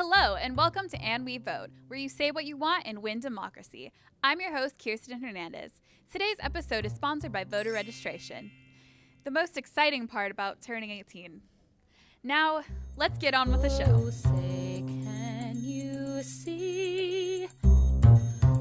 Hello, and welcome to And We Vote, where you say what you want and win democracy. I'm your host, Kirsten Hernandez. Today's episode is sponsored by voter registration, the most exciting part about turning 18. Now, let's get on with the show. Say, can you see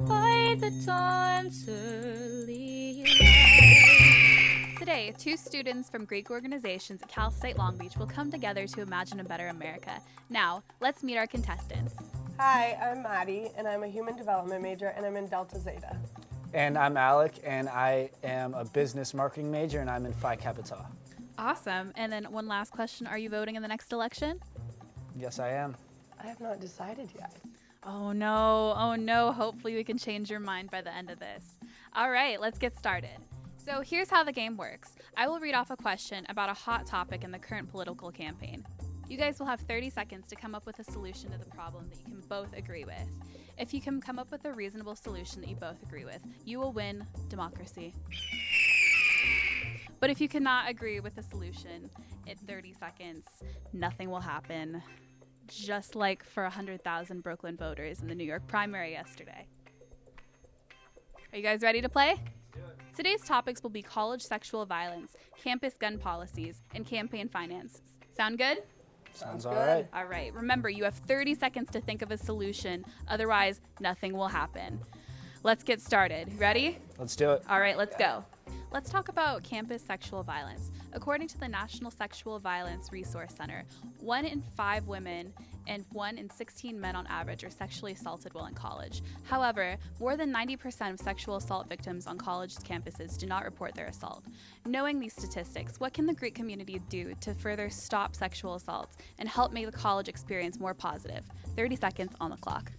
by the dawn's early light? Today, two students from Greek organizations at Cal State Long Beach will come together to imagine a better America. Now, let's meet our contestants. Hi, I'm Maddy, and I'm a human development major, and I'm in Delta Zeta. And I'm Alec, and I am a business marketing major, and I'm in Phi Kappa Tau. Awesome. And then one last question. Are you voting in the next election? Yes, I am. I have not decided yet. Oh no. Hopefully we can change your mind by the end of this. All right, let's get started. So here's how the game works. I will read off a question about a hot topic in the current political campaign. You guys will have 30 seconds to come up with a solution to the problem that you can both agree with. If you can come up with a reasonable solution that you both agree with, you will win democracy. But if you cannot agree with a solution in 30 seconds, nothing will happen. Just like for 100,000 Brooklyn voters in the New York primary yesterday. Are you guys ready to play? Today's topics will be college sexual violence, campus gun policies, and campaign finance. Sound good? Sounds all right. All right. Remember, you have 30 seconds to think of a solution. Otherwise, nothing will happen. Let's get started. Ready? Let's do it. All right, let's go. Let's talk about campus sexual violence. According to the National Sexual Violence Resource Center, 1 in 5 women and 1 in 16 men on average are sexually assaulted while in college. However, more than 90% of sexual assault victims on college campuses do not report their assault. Knowing these statistics, what can the Greek community do to further stop sexual assaults and help make the college experience more positive? 30 seconds on the clock.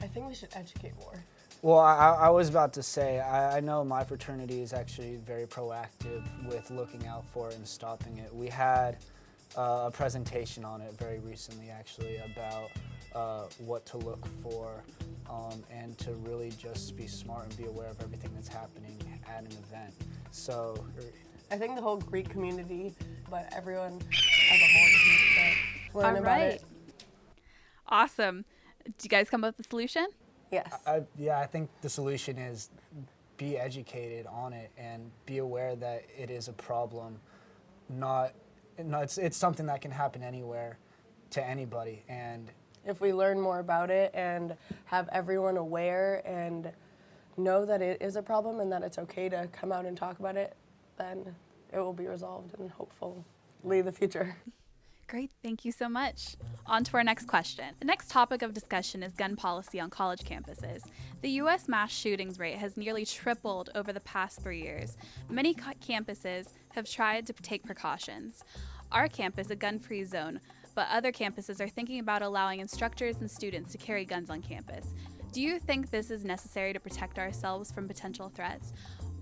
I think we should educate more. Well, I was about to say, I know my fraternity is actually very proactive with looking out for it and stopping it. We had a presentation on it very recently, actually, about what to look for and to really just be smart and be aware of everything that's happening at an event. So, I think the whole Greek community, but everyone as a whole needs to learn about it. Awesome. Did you guys come up with a solution? Yes. I think the solution is be educated on it and be aware that it is a problem. It's something that can happen anywhere to anybody. And If we learn more about it and have everyone aware and know that it is a problem and that it's okay to come out and talk about it, then it will be resolved and hopefully the future. Great, thank you so much. On to our next question. The next topic of discussion is gun policy on college campuses. The U.S. mass shootings rate has nearly tripled over the past 3 years. Many campuses have tried to take precautions. Our campus is a gun-free zone, but other campuses are thinking about allowing instructors and students to carry guns on campus. Do you think this is necessary to protect ourselves from potential threats?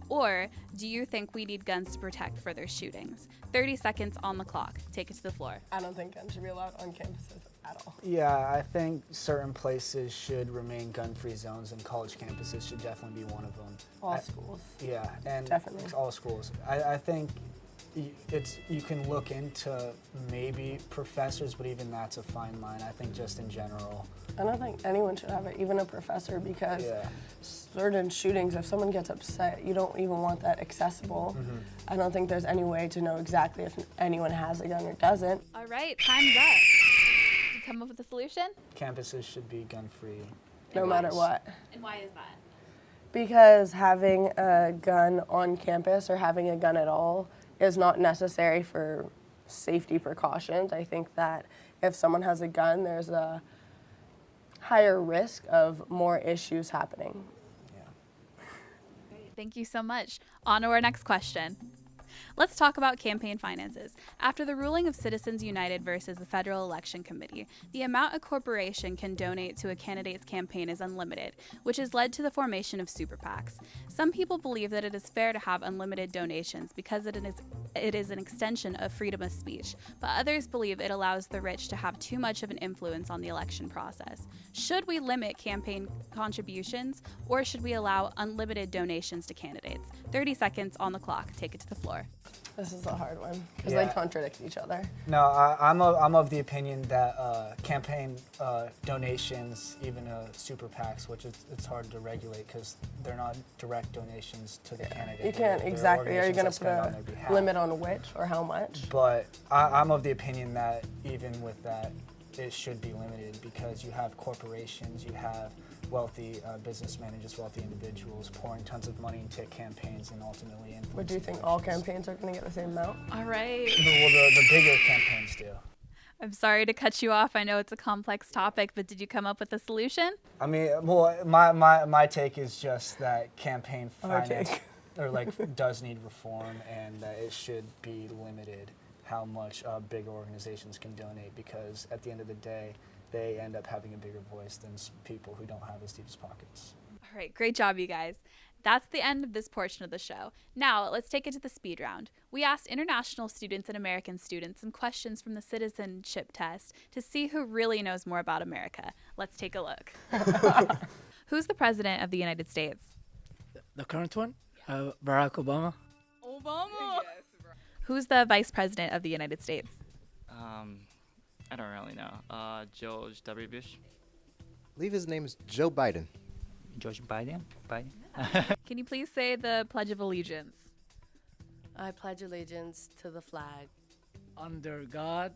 Or do you think we need guns to protect further shootings? 30 seconds on the clock. Take it to the floor. I don't think guns should be allowed on campuses at all. yeah, I think certain places should remain gun-free zones, and college campuses should definitely be one of them. All schools. Yeah, and Definitely. it's all schools. I think you can look into maybe professors, but even that's a fine line. I think just in general. I don't think anyone should have it, even a professor, because certain shootings, if someone gets upset, you don't even want that accessible. I don't think there's any way to know exactly if anyone has a gun or doesn't. All right, time's up. Did you come up with a solution? Campuses should be gun-free. No matter what. And why is that? Because having a gun on campus or having a gun at all is not necessary for safety precautions. I think that if someone has a gun, there's a higher risk of more issues happening. Thank you so much. On to our next question. Let's talk about campaign finances. After the ruling of Citizens United versus the Federal Election Committee, the amount a corporation can donate to a candidate's campaign is unlimited, which has led to the formation of super PACs. Some people believe that it is fair to have unlimited donations because it is an extension of freedom of speech, but others believe it allows the rich to have too much of an influence on the election process. Should we limit campaign contributions, or should we allow unlimited donations to candidates? 30 seconds on the clock. Take it to the floor. for? This is a hard one because Yeah. they contradict each other. No, I'm of the opinion that campaign donations, even super PACs, which it's hard to regulate because they're not direct donations to the candidate. You can't They're exactly. Are you going to organizations put that spend on a their behalf. limit on which or how much? But I'm of the opinion that even with that, it should be limited because you have corporations, you have wealthy businessmen and just wealthy individuals pouring tons of money into campaigns and ultimately influencing. But do you think all elections. campaigns are going to get the same amount? All right. Well, the bigger campaigns do. I'm sorry to cut you off. I know it's a complex topic, but did you come up with a solution? I mean, well, my take is just that campaign Our finance take. or like does need reform, and that it should be limited how much big organizations can donate because at the end of the day, they end up having a bigger voice than people who don't have as deep as pockets. All right, great job, you guys. That's the end of this portion of the show. Now, let's take it to the speed round. We asked international students and American students some questions from the citizenship test to see who really knows more about America. Let's take a look. Who's the president of the United States? The current one, Barack Obama. Obama. Who's the vice president of the United States? I don't really know. George W. Bush. I believe his name is Joe Biden. George Biden? Can you please say the Pledge of Allegiance? I pledge allegiance to the flag Under God,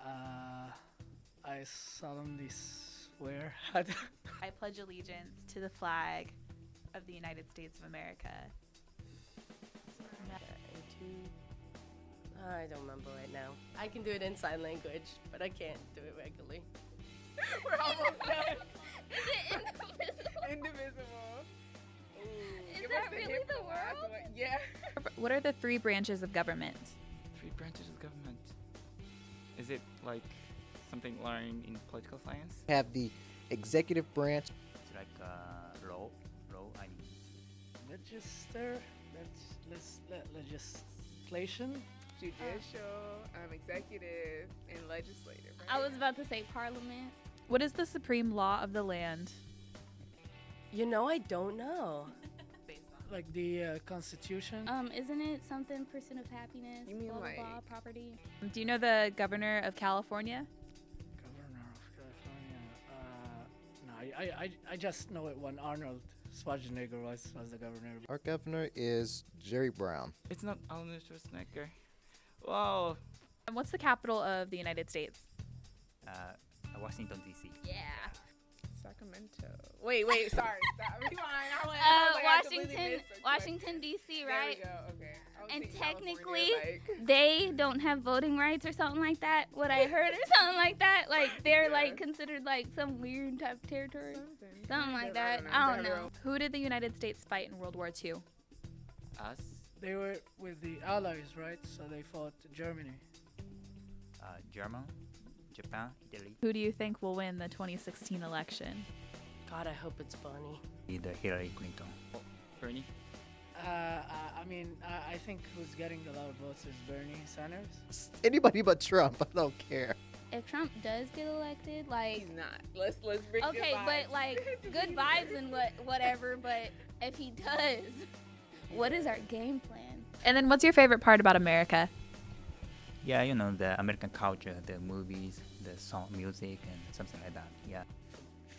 I solemnly swear. I pledge allegiance to the flag of the United States of America. I don't remember right now. I can do it in sign language, but I can't do it regularly. We're almost done. Is it indivisible? Is that really the world? Yeah. What are the 3 branches of government? 3 branches of government. Is it like something learned in political science? Have the executive branch. It's like I mean. Register, legislation. Judicial, executive, and legislative. Right? I was about to say parliament. What is the supreme law of the land? You know, I don't know. Like the Constitution. Isn't it something pursuit of happiness? You mean blah, blah, like- blah, property? Do you know the governor of California? Governor of California. No, I just know it when Arnold Schwarzenegger was the governor. Our governor is Jerry Brown. It's not Arnold Schwarzenegger. Wow. And what's the capital of the United States? Washington D.C. Yeah. Sacramento. Wait, sorry. Stop. Rewind. I completely Washington, missed the Washington D.C. Right? There we go. Okay. I was And thinking technically, California, they don't have voting rights or something like that. What I heard or something like that. Like they're like considered like some weird type of territory. Something like that. I don't know. Who did the United States fight in World War II? Us? They were with the Allies, right? So they fought Germany. German, Japan, Italy. Who do you think will win the 2016 election? God, I hope it's Bonnie. Either Hillary Clinton. Bernie? I think who's getting a lot of votes is Bernie Sanders. Anybody but Trump. I don't care. If Trump does get elected, like He's not. Let's bring good okay, vibes. but like good vibes and whatever. But if he does, what is our game plan? And then what's your favorite part about America? Yeah, you know, the American culture, the movies, the song, music, and something like that. Yeah.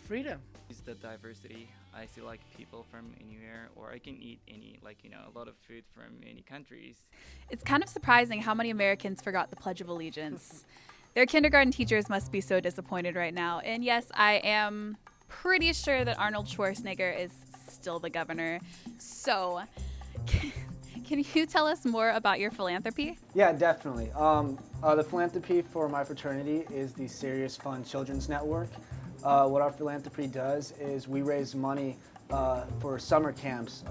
Freedom. Is the diversity. I see like people from anywhere, or I can eat any, like, you know, a lot of food from many countries. It's kind of surprising how many Americans forgot the Pledge of Allegiance. Their kindergarten teachers must be so disappointed right now. And yes, I am pretty sure that Arnold Schwarzenegger is still the governor. So, can you tell us more about your philanthropy? Yeah, definitely. The philanthropy for my fraternity is the Serious Fun Children's Network. What our philanthropy does is we raise money for summer camps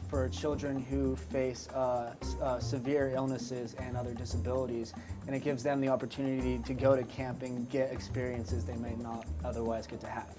for children who face severe illnesses and other disabilities, and it gives them the opportunity to go to camping, get experiences they may not otherwise get to have.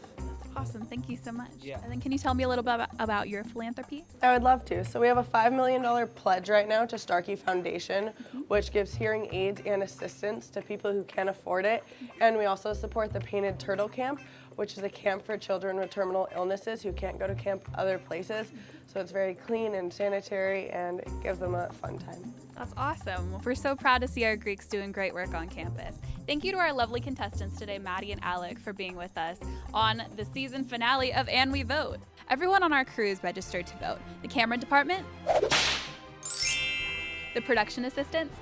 Awesome. Thank you so much. Yeah. And then can you tell me a little bit about your philanthropy? I would love to. So we have a $5 million pledge right now to Starkey Foundation, which gives hearing aids and assistance to people who can't afford it. And we also support the Painted Turtle Camp, which is a camp for children with terminal illnesses who can't go to camp other places. So it's very clean and sanitary, and it gives them a fun time. That's awesome. We're so proud to see our Greeks doing great work on campus. Thank you to our lovely contestants today, Maddy and Alec, for being with us on the season finale of And We Vote. Everyone on our crew is registered to vote. The camera department, the production assistants,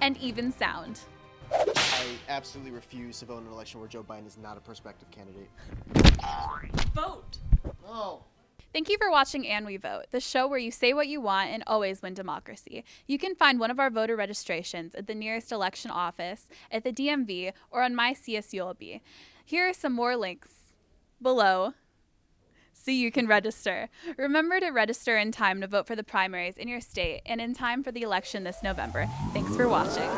and even sound. I absolutely refuse to vote in an election where Joe Biden is not a prospective candidate. Vote! No. Thank you for watching And We Vote, the show where you say what you want and always win democracy. You can find one of our voter registrations at the nearest election office, at the DMV, or on my CSULB. Here are some more links below so you can register. Remember to register in time to vote for the primaries in your state and in time for the election this November. Thanks for watching.